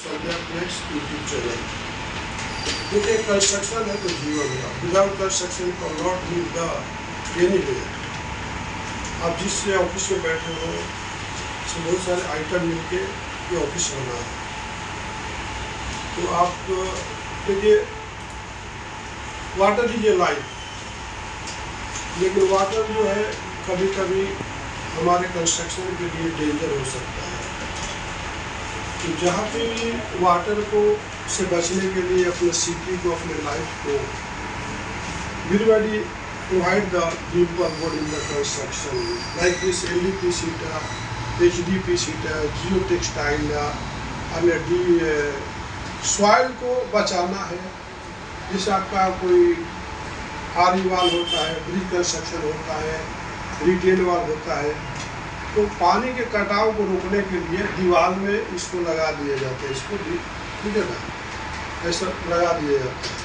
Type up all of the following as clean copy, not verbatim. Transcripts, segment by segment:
संध्या plates YouTube channel. देखिए construction है तो जीवन है, विदाउट कंस्ट्रक्शन को नॉट लीव द एनीवेयर। आप जिससे ऑफिस में बैठे हो उससे बहुत सारे आइटम मिलके ये ऑफिस बना है। तो आप देखिए वाटर इज ए लाइफ, लेकिन वाटर जो है कभी कभी हमारे कंस्ट्रक्शन के लिए डेंजर हो सकता है। तो जहाँ पे भी वाटर को से बचने के लिए अपने सिटी को, अपने लाइफ को, everybody provide the deeper board in the construction like this LDP sheet, HDP sheet, geotextile and soil को बचाना है। जैसे आपका कोई आरी वाल होता है, ब्रिज कंस्ट्रक्शन होता है, रिटेल वाल होता है, तो पानी के कटाव को रोकने के लिए दीवार में इसको लगा दिए जाते हैं, इसको भी ठीक है ना, ऐसा लगा दिया जाता है।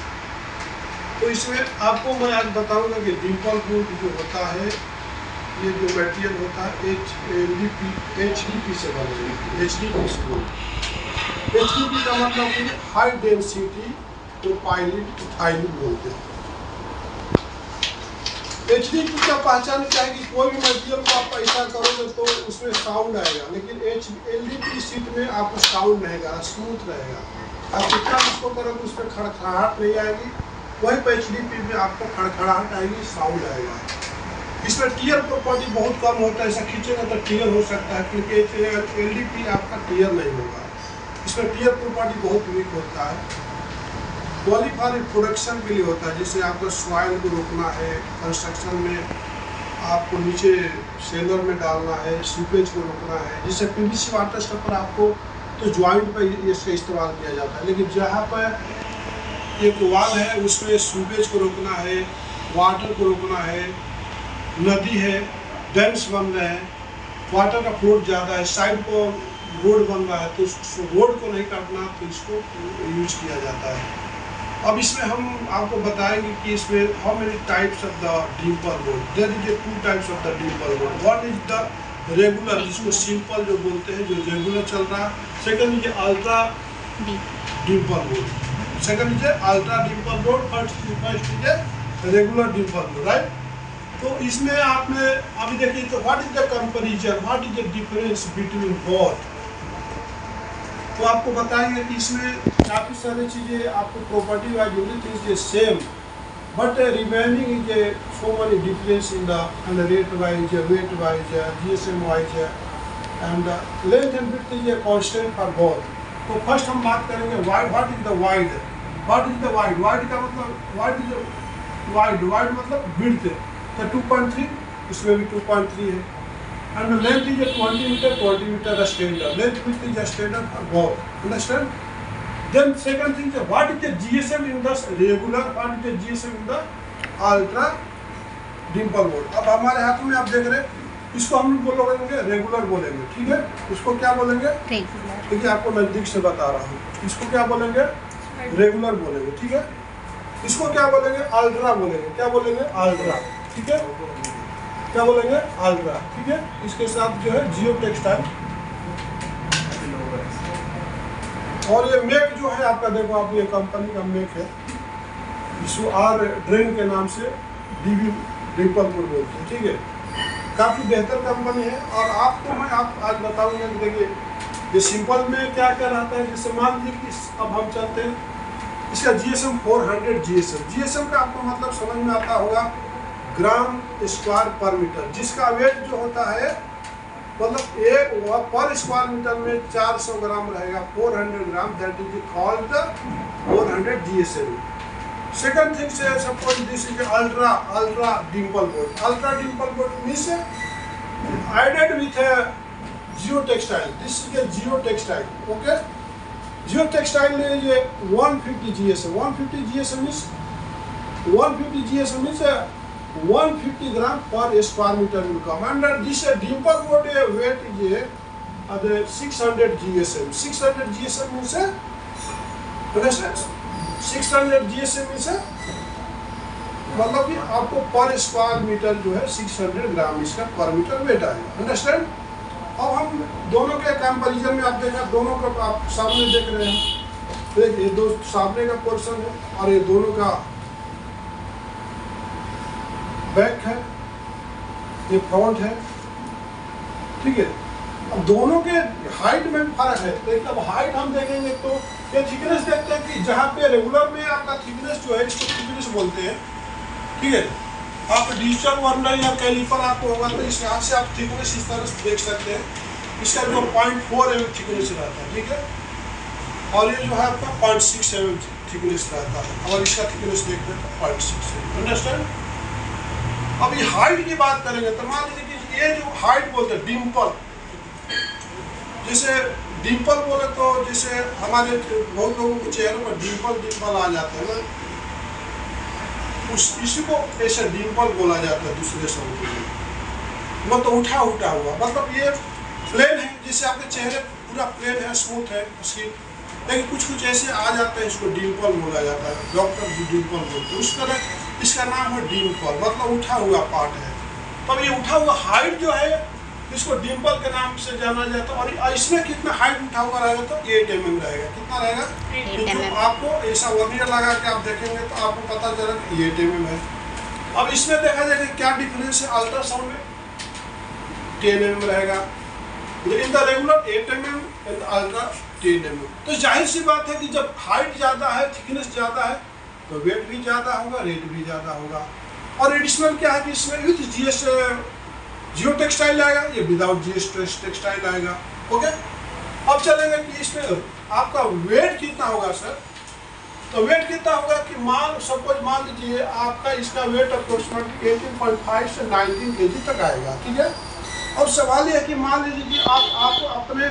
तो इसमें आपको मैं आज बताऊंगा कि डिम्पल बोर्ड जो होता है, ये जो मटेरियल होता है HDP से बनेगा। HDP से HDP का मतलब कि हाई डेंसिटी प्रोपाइलिन इथाइलिन बोलते हैं। HDP का पहचान क्या है कि कोई भी मटेरियल को आप ऐसा करोगे तो उसमें साउंड आएगा, लेकिन LDP शीट में आपको साउंड रहेगा, स्मूथ रहेगा। आप जितना इसको करोगे उस पर खड़खड़ाहट नहीं आएगी, वहीं पर HDP में आपको खड़खड़ाहट आएगी, साउंड आएगा। इसमें टीयर प्रॉपर्टी बहुत कम होता है, ऐसा खींचेगा तो टीयर हो सकता है, क्योंकि LDP आपका टीयर नहीं होगा। इसमें टीयर प्रॉपर्टी बहुत वीक होता है। क्वालिफाइड प्रोडक्शन के लिए होता है, जैसे आपको सॉइल को रोकना है, कंस्ट्रक्शन में आपको नीचे सेलर में डालना है, सीपेज को रोकना है। जैसे PVC वाटर स्टॉपर आपको तो ज्वाइंट पर इसका इस्तेमाल किया जाता है, लेकिन जहाँ पर एक वाल है उसमें सीपेज को रोकना है, वाटर को रोकना है, नदी है, डैम्स बन रहे हैं, वाटर का फ्लो ज़्यादा है, साइड को रोड बन रहा है, तो रोड को नहीं काटना, तो इसको यूज किया जाता है। अब इसमें हम आपको बताएंगे कि इसमें how many types of the dimple board. There is 2 types of the dimple board. One is the regular, जिसको सिंपल जो बोलते हैं, जो रेगुलर चल रहा है। Second is ultra dimple board. Second is ultra dimple board, first is regular dimple board, right. तो इसमें आपने अभी देखिए, तो what is the comparison, what is the difference between both. तो आपको बताएंगे कि इसमें काफ़ी सारी चीज़ें आपको property wise everything is same, but remaining is so money difference in the end rate wise, wait wise, GSM wise and length and width is constant for both. तो फर्स्ट हम बात करेंगे wide. What is the wide, what is the wide. Wide का मतलब wide is wide मतलब width, तो 2.3, इसमें भी 2.3 है। And the length is 20 meter standard. Length width is a standard for both. Understand? Then second thing is what is the GSM in the regular, what is the GSM in the ultra dimple board. अब हमारे हाथ में आप देख रहे हैं, इसको हम बोलेंगे रेगुलर बोलेंगे, ठीक है। इसको क्या बोलेंगे, देखिए आपको नजदीक से बता रहा हूँ। इसको क्या बोलेंगे, रेगुलर बोलेंगे, ठीक है। इसको क्या बोलेंगे, अल्ट्रा बोलेंगे। क्या बोलेंगे, अल्ट्रा, ठीक है। क्या बोलेंगे, अल्ट्रा, ठीक है। इसके साथ जो है जियो टेक्सटाइल, और ये मेक जो है आपका, देखो आप ये कंपनी का मेक है, इसको आर ड्रेन के नाम से DB डिम्पल बोर्ड बोलते हैं, ठीक है। काफ़ी बेहतर कंपनी है। और आपको मैं आज बताऊंगा कि देखिए ये सिंपल में क्या क्या रहता है। जैसे मान लीजिए कि अब हम चलते हैं, इसका GSM 400 GSM का आपको मतलब समझ में आता होगा, ग्राम स्क्वायर पर मीटर, जिसका वेट जो होता है मतलब एक पर स्क्वायर मीटर में 400 ग्राम रहेगा, 400 gram, that is called 400 GSM। Second thing say suppose this is ultra dimple board. Ultra dimple board means added with a geotextile. This is a geotextile, okay. Geotextile is 150 GSM. 150 GSM is 150 gram per square meter will come. And this dimple board weight is 600 GSM. 600 GSM means understand? 600 GSM means मतलब कि आपको पर square metre जो है 600 ग्राम इसका पर metre wait आएगा। Understand? अब हम दोनों के कंपैरिजन में आप देखा, दोनों का आप सामने देख रहे हैं, देखिए ये दो सामने का पोर्शन है और ये दोनों का बैक है, ये फ्रंट है, ठीक है। अब दोनों के हाइट में फर्क है। देखिए अब हाइट हम देखेंगे तो ये थिकनेस देखते हैं कि जहाँ पे रेगुलर में आपका थिकनेस जो है इसको थिकनेस बोलते हैं, ठीक है। आप डिजिटल वर्नर या कैलिपर आपको होगा तो इस यहाँ से आप थिकनेस इस तरह से देख सकते हैं। इसका जो 0.4 mm थिकनेस रहता है, ठीक है, और ये जो है आपका 0.6 mm थिकनेस रहता है, और इसका थिकनेस देखते हैं तो 0.6 mm। अंडरस्टैंड। अब ये हाइट की बात करेंगे तो मान लीजिए कि ये जो हाइट बोलते हैं डिम्पल, जैसे डिम्पल बोले तो जैसे हमारे बहुत लोगों के चेहरे पर डिम्पल आ जाते हैं ना, इसी को ऐसे डिम्पल बोला जाता है दूसरे शब्द के लिए, मतलब उठा हुआ, मतलब ये प्लेन है, जैसे आपके चेहरे पूरा प्लेन है, स्मूथ है स्किन, लेकिन कुछ ऐसे आ जाते हैं, इसको डिम्पल बोला जाता है, डॉक्टर भी डिम्पल बोलते हैं। उस तरह इसका नाम है डिम्पल, मतलब उठा हुआ पार्ट है। तब ये उठा हुआ हाइट जो है इसको डिम्पल के नाम से जाना जाता है। और इसमें कितना हाइट उठा हुआ रहेगा तो 8 mm रहेगा। कितना रहेगा? 8 mm। आपको ऐसा वर्नियर लगा के आप देखेंगे तो आपको पता चलेगा कि 8 mm है। अब इसमें देखा जाए क्या डिफरेंस है, अल्ट्रासाउंड में 10 mm रहेगा, in the regular 8 mm, in the ultra 10 mm। तो जाहिर सी बात है कि जब हाइट ज़्यादा है, थिकनेस ज़्यादा है, तो वेट भी ज़्यादा होगा, रेट भी ज़्यादा होगा। और एडिशनल क्या है कि इसमें विथ जीएस जियो टेक्सटाइल आएगा, ये विदाउट जीएस टेक्सटाइल आएगा। ओके, अब चलेंगे कि इसमें आपका वेट कितना होगा सर। तो वेट कितना होगा कि सपोज मान लीजिए आपका इसका वेट अप्रोक्सीमेटली 18.5 से 19 kg तक आएगा, ठीक है। अब सवाल ये है कि मान लीजिए कि आप अपने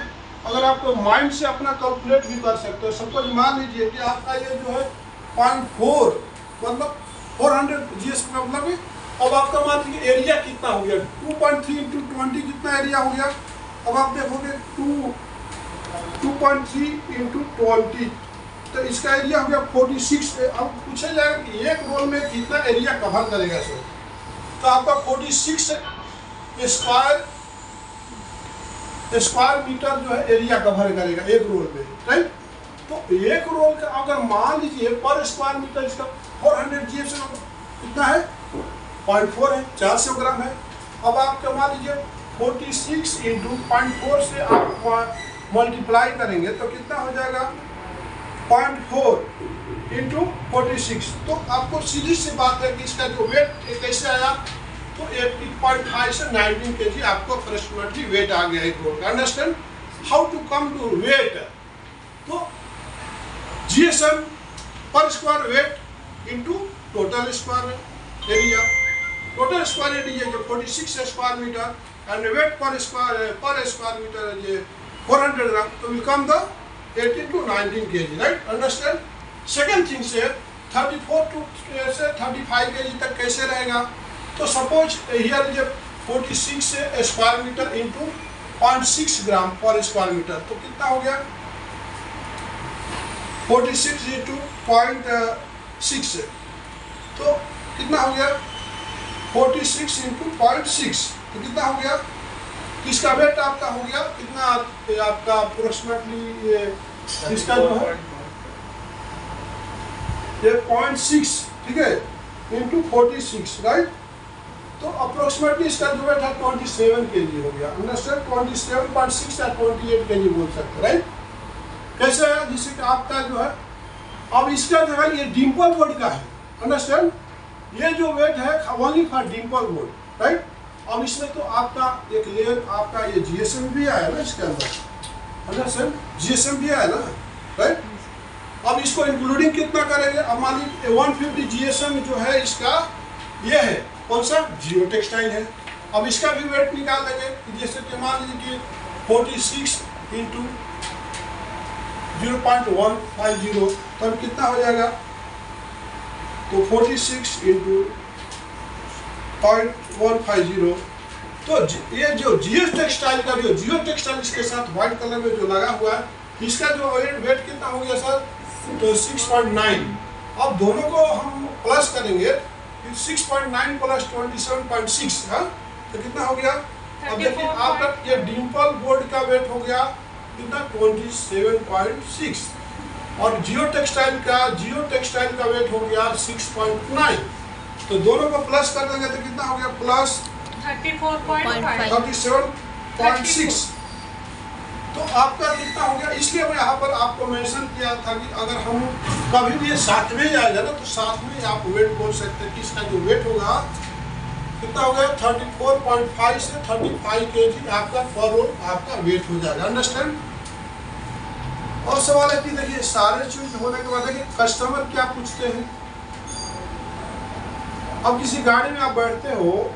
अगर आप माइंड से अपना कैलकुलेट भी कर सकते हो। सपोज मान लीजिए कि आपका ये जो है 0.4 मतलब 400 जीएस का मतलब है। अब आपका मान लीजिए एरिया कितना हो गया, 2.3 × 20 कितना एरिया हो गया। अब आप देखोगे 2.3 × 20 तो इसका एरिया हो गया 46। अब पूछा जाएगा कि एक रोल में कितना एरिया कवर करेगा सर, तो आपका 46 स्क्वायर मीटर जो है एरिया कवर करेगा एक रोल में, राइट। तो एक रोल का अगर मान लीजिए पर स्क्वायर मीटर इसका 400 जीएफ से कितना है 0.4 है, 400 ग्राम है। अब आपका मान लीजिए 46 × 0.4 से आप मल्टीप्लाई करेंगे तो कितना हो जाएगा 0.4 × 46। तो आपको सीधी सी बात है कि इसका जो वेट कैसे आया तो 18.5 से 19 kg आपको अप्रोक्सीमेटली वेट आ गया एक रोल का। Understand how to come to weight. तो जीएसएम पर square weight into total square area, total square area जो 46 square metre and weight per square metre ये 400 ग्राम, तो will come the 18 to 19 kg, right. Understand. Second thing से 34 से 35 kg तक कैसे रहेगा। तो suppose here is 46 square metre into 0.6 gram per square metre, तो कितना हो गया 46 × 0.6, तो कितना हो गया 46 × 0.6, तो कितना हो गया। इसका वेट आपका हो गया कितना, आपका अप्रोक्सीमेटली ये इसका जो है ये 0.6, ठीक है, इंटू 46, राइट। तो अप्रोक्सीमेटली इसका जो वेट है 27 kg हो गया। अंडरस्टैंड, 27.6 या 28 kg बोल सकते, राइट। कैसे है, जिससे कि आपका जो है अब इसका जो है ये डिम्पल बोर्ड का है। अंडरस्टैंड, ये जो वेट है only for Dimple board, right. अब इसमें तो आपका एक लेयर आपका ये जीएसएम भी आया ना इसके अंदर, अंडरस्टैंड, जीएसएम भी आया ना, राइट। अब इसको इंक्लूडिंग कितना करेंगे, अब मान लीजिए 150 जीएसएम जो है इसका ये है कौन सा, जियो टेक्सटाइल है। अब इसका भी वेट निकाल देंगे, जैसे कि मान लीजिए 46 × 0.150, तब कितना हो जाएगा, तो 46 × 0.150। तो ये जो जियो टेक्सटाइल का जो जियो टेक्सटाइल इसके साथ व्हाइट कलर में जो लगा हुआ है, इसका जो वेट कितना हो गया सर, तो 6.9। अब दोनों को हम प्लस करेंगे, 6.9 + 27.6, हाँ, तो कितना हो गया अब देखिए आपका ये डिम्पल बोर्ड का वेट हो गया कितना 27.6 और जियो टेक्सटाइल का वेट हो गया 6.9। तो दोनों को प्लस कर देंगे तो कितना हो गया प्लस 37.6। तो आपका कितना हो गया, इसलिए मैं यहाँ पर आपको मेंशन किया था कि अगर हम कभी भी ये साथ में जाएगा ना तो साथ में आप वेट बोल सकते हैं कि इसका जो वेट होगा कितना हो गया 34.5 से 35 kg आपका पर रोल आपका वेट हो जाएगा। अंडरस्टैंड। और सवाल है कि देखिए सारे चीज होने के बाद देखिए कस्टमर क्या पूछते हैं। अब किसी गाड़ी में आप बैठते हो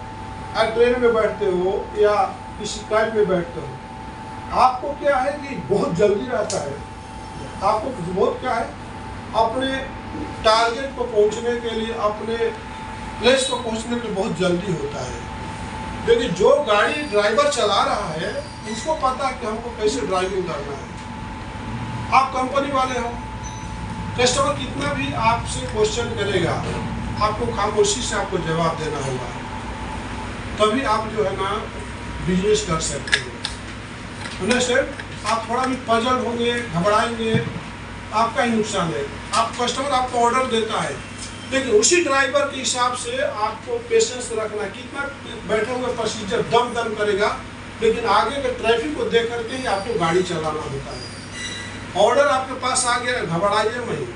या ट्रेन में बैठते हो या किसी कार में बैठते हो, आपको क्या है कि बहुत जल्दी रहता है, आपको बहुत क्या है अपने टारगेट को पहुंचने के लिए, अपने प्लेस को पहुंचने के लिए बहुत जल्दी होता है। लेकिन जो गाड़ी ड्राइवर चला रहा है उसको पता है कि हमको कैसे ड्राइविंग करना है। आप कंपनी वाले हो, कस्टमर कितना भी आपसे क्वेश्चन करेगा आपको खामोशी से आपको जवाब देना होगा, तभी आप जो है ना बिजनेस कर सकते हो। आप थोड़ा भी पजल होंगे, घबराएंगे, आपका ही नुकसान है। आप कस्टमर आपको ऑर्डर देता है लेकिन उसी ड्राइवर के हिसाब से आपको पेशेंस रखना। कितना बैठे हुए पैसेंजर दम दम करेगा लेकिन आगे के ट्रैफिक को देख करके ही आपको गाड़ी चलाना होता है। ऑर्डर आपके पास आ गया, घबराइए नहीं।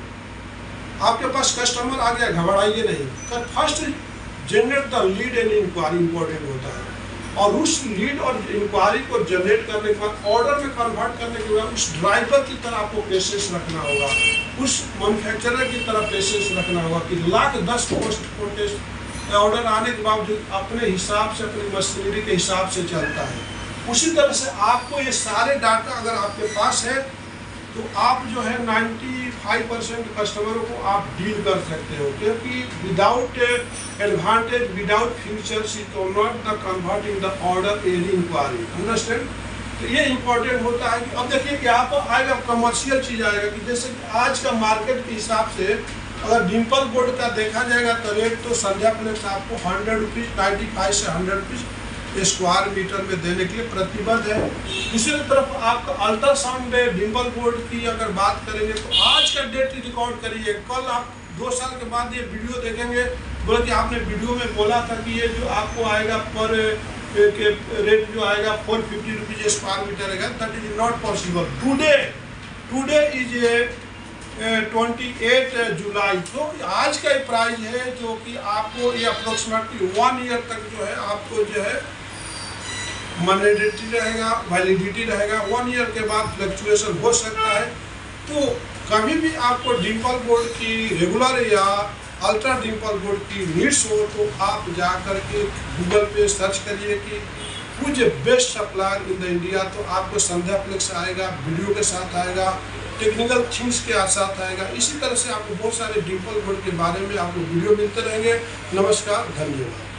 आपके पास कस्टमर आ गया, घबराइए नहीं। First generate the lead and enquiry important होता है और उस लीड और इंक्वायरी को जनरेट करने के बाद ऑर्डर में कन्वर्ट करने के बाद उस ड्राइवर की तरह आपको पेशेंस रखना होगा, उस मैन्युफैक्चरर की तरह पेशेंस रखना होगा कि लाख 10 पोस्ट ऑर्डर आने के बावजूद अपने हिसाब से, अपनी मशीनरी के हिसाब से चलता है। उसी तरह से आपको ये सारे डाटा अगर आपके पास है तो आप जो है 95% कस्टमरों को आप डील कर सकते हो, क्योंकि without advantage, without futures you can not the converting the order any enquiry. Understand. तो ये इंपॉर्टेंट होता है कि अब देखिए कि यहाँ पर आएगा कमर्शियल चीज़ आएगा कि जैसे कि आज का मार्केट के हिसाब से अगर डिम्पल बोर्ड का देखा जाएगा तो रेट तो संध्या प्लेक्स आपको 100 रुपीज़ 95 से 100 रुपीज़ स्क्वायर मीटर में देने के लिए प्रतिबद्ध है। दूसरी तरफ आपका अल्ट्रासाउंड डिम्पल बोर्ड की अगर बात करेंगे तो आज का डेट रिकॉर्ड करिए, कल आप 2 साल के बाद ये वीडियो देखेंगे, बोले कि आपने वीडियो में बोला था कि ये जो आपको आएगा पर के रेट जो आएगा 450 रुपीज़ स्क्वायर मीटर रहेगा। That is not possible. Today is 28 जुलाई। तो आज का प्राइस है जो कि आपको ये अप्रोक्सीमेटली 1 ईयर तक जो है आपको जो है वैलिडिटी रहेगा, 1 ईयर के बाद फ्लक्चुएशन हो सकता है। तो कभी भी आपको डिम्पल बोर्ड की रेगुलर या अल्ट्रा डिम्पल बोर्ड की नीड्स हो तो आप जा कर के गूगल पे सर्च करिए कि कुछ best supplier in the India, तो आपको संध्या प्लेक्स आएगा, वीडियो के साथ आएगा, टेक्निकल थिंग्स के साथ आएगा। इसी तरह से आपको बहुत सारे डिम्पल बोर्ड के बारे में आपको वीडियो मिलते रहेंगे। नमस्कार, धन्यवाद।